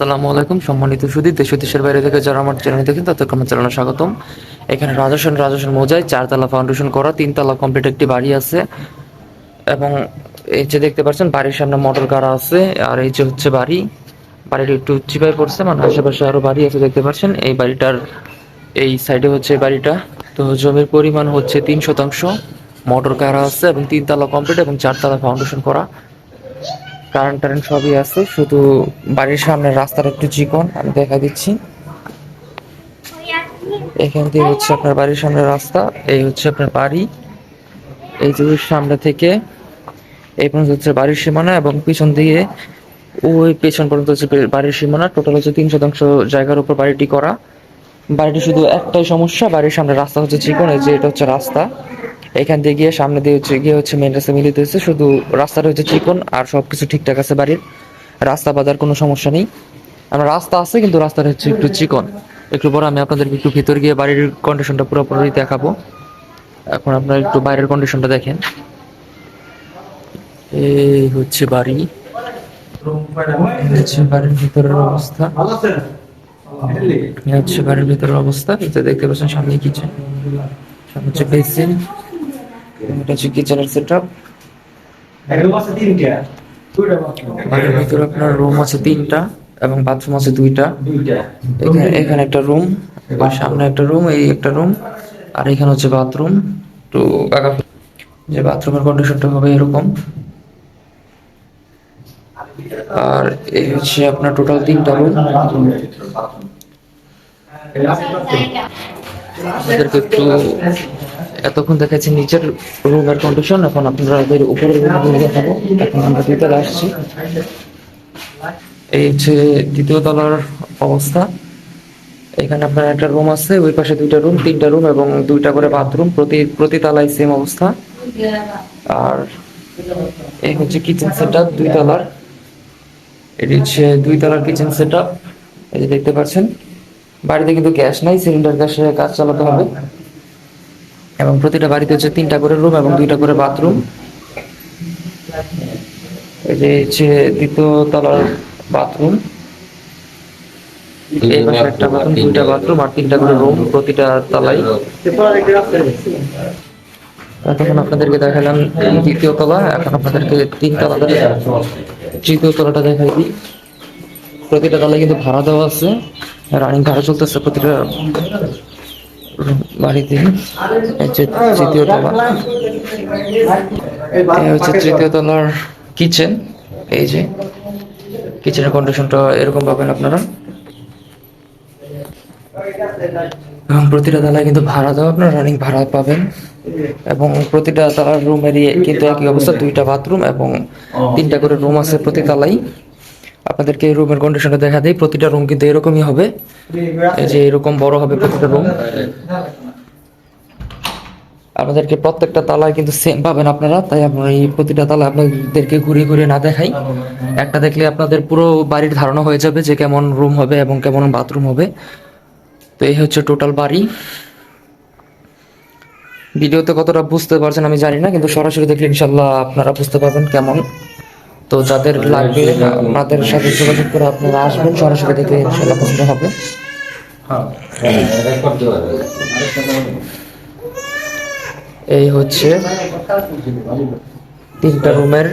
আসসালামু আলাইকুম সম্মানিত সুধী দেশ ও দেশের বাইরে থেকে যারা আমার চ্যানেল দেখেন তাদেরকে আমার চ্যানেলে স্বাগতম। এখানে রাজস্থান মৌজায় 4 তলা ফাউন্ডেশন করা 3 তলা কমপ্লিট একটি বাড়ি আছে এবং এই যে দেখতে পাচ্ছেন বাড়ির সামনে মোটর গাড়া আছে। আর এই যে হচ্ছে বাড়িটি একটু চিপায় পড়ছে, মানে আশেপাশে আরো বাড়ি আছে দেখতে পাচ্ছেন। এই বাড়িটার এই সাইডে হচ্ছে এই বাড়িটা। তো জমির পরিমাণ হচ্ছে 3 শতাংশ, মোটর গাড়া আছে এবং 3 তলা কমপ্লিট এবং 4 তলা ফাউন্ডেশন করা। কারেন্ট সবই আছে, শুধু বাড়ির সামনে রাস্তাটা একটু চিকন, আমি দেখা দিচ্ছি। এখান দিয়ে হচ্ছে আপনার বাড়ির সামনে রাস্তা, এই হচ্ছে আপনার বাড়ি। এই যে সামনে থেকে এই পর্যন্ত হচ্ছে বাড়ির সীমানা এবং পিছন দিয়ে ওই পেছন পর্যন্ত হচ্ছে বাড়ির সীমানা। টোটাল হচ্ছে 3 শতাংশ জায়গার উপর বাড়িটি করা। বাড়িটি শুধু একটাই সমস্যা, বাড়ির সামনে রাস্তা হচ্ছে চিকন। এই যে এটা হচ্ছে রাস্তা, এখান দিয়ে গিয়ে সামনে দিয়ে হচ্ছে মেন রাস্তা মিলিত হয়েছে, শুধু রাস্তাটা হচ্ছে চিকন আর সবকিছু ঠিকঠাক আছে বাড়ির। রাস্তা বাজার কোনো সমস্যা নেই। আমার রাস্তা আছে কিন্তু রাস্তাটা হচ্ছে একটু চিকন। একটু পরে আমি আপনাদেরকে একটু ভিতর গিয়ে বাড়ির কন্ডিশনটা পুরোপুরি দেখাবো। এখন আপনারা একটু বাইরের কন্ডিশনটা দেখেন। এই হচ্ছে বাড়ি, এই হচ্ছে বাড়ির ভিতরের অবস্থা। এই হচ্ছে বাড়ির ভিতরের অবস্থা। এই যে দেখতে পাচ্ছেন সামনে কিচেন, সামনে হচ্ছে বেসিন, এটা হচ্ছে কিচেনের সেট আপ। বাড়ির ভিতরে আপনার রুম আছে 3টা এবং বাথরুম আছে 2টা। এখানে একটা রুম, সামনে একটা রুম, এই একটা রুম, আর এখানে হচ্ছে বাথরুম। তো যে বাথরুমের কন্ডিশনটা হবে এরকম। আর এই হচ্ছে আপনার টোটাল 3টা রুম। আপনাদেরকে একটু এতক্ষণ দেখাচ্ছি নিচের রুমের কন্ডিশন, এখন আপনারা উপরের রুম দেখাবো। এখন আমরা 2 তলা আসছি। এই হচ্ছে 2য় তলার অবস্থা। এখানে আপনার একটা রুম আছে, ওই পাশে 2টা রুম, 3টা রুম এবং 2টা করে বাথরুম। প্রতি তলায় সেম অবস্থা। আর এই হচ্ছে কিচেন সেটআপ 2 তলার। এটি হচ্ছে 2 তলার কিচেন সেটআপ। এই যে দেখতে পাচ্ছেন, বাড়িতে কিন্তু গ্যাস নাই, সিলিন্ডার গ্যাসে কাজ চালাতে হবে। এবং প্রতিটা বাড়িতে হচ্ছে 3টা করে রুম এবং 2টা করে বাথরুম। এই যে হচ্ছে 2য় তলার বাথরুম। এই পাশে একটা বাথরুম, 2টা বাথরুম আর 3টা করে রুম প্রতিটা তলায়। এখন আপনাদেরকে দেখালাম 2য় তলা, এখন আপনাদেরকে 3 তলা, 3য় তলাটা দেখাই দিই। প্রতিটা তলায় কিন্তু ভাড়া দেওয়া আছে, রানিং ভাড়া চলতেছে প্রতিটা বাড়িতে। হচ্ছে 3য় তলা, এই হচ্ছে 3য় তলার কিচেন। এই যে কিচেনের কন্ডিশনটা এরকম পাবেন আপনারা। এবং প্রতিটা তলায় কিন্তু ভাড়া দেওয়া, আপনার রানিং ভাড়া পাবেন। এবং প্রতিটা তলার রুমেরই কিন্তু একই অবস্থা, 2টা বাথরুম এবং 3টা করে রুম আছে প্রতি তলায়। আপনাদেরকে এই রুমের কন্ডিশনটা দেখা দিই। প্রতিটা রুম কিন্তু এরকমই হবে, এই যে এরকম বড় হবে প্রতিটা রুম। আপনাদেরকে প্রত্যেকটা তলায় কিন্তু সেম পাবেন আপনারা, তাই আপনারা এই প্রতিটা তলা আপনাদেরকে ঘুরিয়ে ঘুরিয়ে না দেখাই, একটা দেখলে আপনাদের পুরো বাড়ির ধারণা হয়ে যাবে যে কেমন রুম হবে এবং কেমন বাথরুম হবে। তো এই হচ্ছে টোটাল বাড়ি। ভিডিওতে কতটা বুঝতে পারছেন আমি জানি না, কিন্তু সরাসরি দেখলে ইনশাল্লাহ আপনারা বুঝতে পারবেন কেমন। তো যাদের লাগবে আপনাদের সাথে যোগাযোগ করে আপনারা আসবেন, সরাসরি দেখলে ইনশাল্লাহ পছন্দ হবে। এই হচ্ছে 3টা রুমের,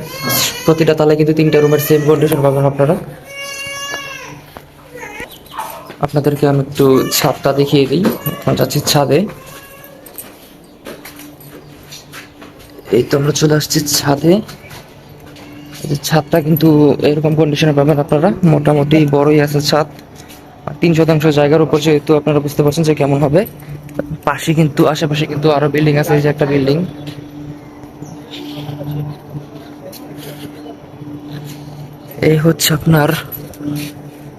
প্রতিটা তলায় কিন্তু 3টা রুমের সেম কন্ডিশন পাবেন আপনারা। আপনাদেরকে আমি একটু ছাদটা দেখিয়ে দিই। এখন যাচ্ছি ছাদে। এই তো আমরা চলে আসছি ছাদে। এই যে ছাদটা কিন্তু এরকম কন্ডিশনে পাবেন আপনারা, মোটামুটি বড়ই আছে ছাদ। আর 3 শতাংশ জায়গার উপর, যেহেতু আপনারা বুঝতে পারছেন যে কেমন হবে। পাশে কিন্তু আশেপাশে কিন্তু আরো বিল্ডিং আছে, এই যে একটা বিল্ডিং। এই হচ্ছে আপনার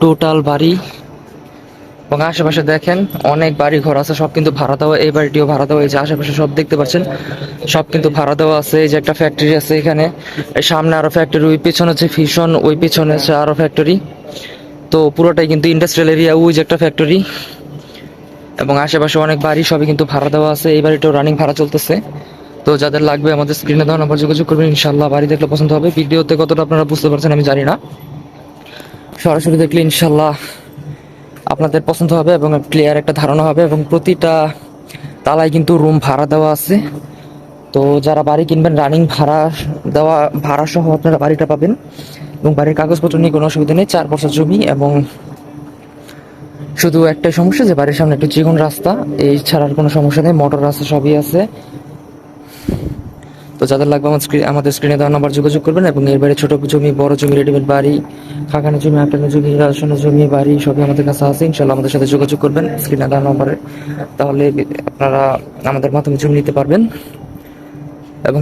টোটাল বাড়ি। এবং আশেপাশে দেখেন অনেক বাড়ি ঘর আছে, সব কিন্তু ভাড়া দেওয়া। এই বাড়িটিও ভাড়া দেওয়া। এই যে আশেপাশে সব দেখতে পাচ্ছেন, সব কিন্তু ভাড়া দেওয়া আছে। এই যে একটা ফ্যাক্টরি আছে এখানে, সামনে আরো ফ্যাক্টরি, ওই পিছনে হচ্ছে ফিশন, ওই পিছনে হচ্ছে আরো ফ্যাক্টরি। তো পুরোটাই কিন্তু ইন্ডাস্ট্রিয়াল এরিয়া, ওই যে একটা ফ্যাক্টরি। এবং আশেপাশে অনেক বাড়ি, সবই কিন্তু ভাড়া দেওয়া আছে। এই বাড়িটাও রানিং ভাড়া চলতেছে। তো যাদের লাগবে আমাদের স্ক্রিনে দেওয়া নাম্বার যোগাযোগ করবেন, ইনশাল্লাহ বাড়ি দেখলে পছন্দ হবে। ভিডিওতে কতটা আপনারা বুঝতে পারছেন আমি জানি না। সরাসরি দেখলে ইনশাল্লাহ আপনাদের পছন্দ হবে এবং ক্লিয়ার একটা ধারণা হবে। এবং প্রতিটা তালায় কিন্তু রুম ভাড়া দেওয়া আছে। তো যারা বাড়ি কিনবেন রানিং ভাড়া দেওয়া, ভাড়া সহ আপনারা বাড়িটা পাবেন। এবং বাড়ির কাগজপত্র নিয়ে কোনো অসুবিধা নেই, 4 বছর জমি। এবং শুধু একটাই সমস্যা যে বাড়ির সামনে একটু চিকন রাস্তা, এই ছাড়ার কোনো সমস্যা নেই, মোটর রাস্তা সবই আছে। তো যাদের লাগবে আমাদের স্ক্রিনে দেওয়া নাম্বার যোগাযোগ করবেন। এবং এর বাইরে ছোট জমি, বড় জমি, রেডিমেড বাড়ি, খাখানা জমি, আটানা জমি, রাজস্থানের জমি, বাড়ি সবই আমাদের কাছে আছে। ইনশাল্লাহ আমাদের সাথে যোগাযোগ করবেন স্ক্রিনে দেওয়া নাম্বারে, তাহলে আপনারা আমাদের মাধ্যমে জমি নিতে পারবেন। এবং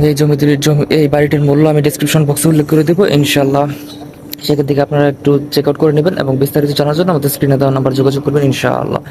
এই বাড়িটির মূল্য আমি ডিসক্রিপশন বক্সে উল্লেখ করে দেবো ইনশাল্লাহ। সেখান থেকে আপনারা একটু চেক আউট করে নেবেন এবং বিস্তারিত জানার জন্য আমাদের স্ক্রিনে দেওয়া নাম্বার যোগাযোগ করবেন ইনশাআল্লাহ।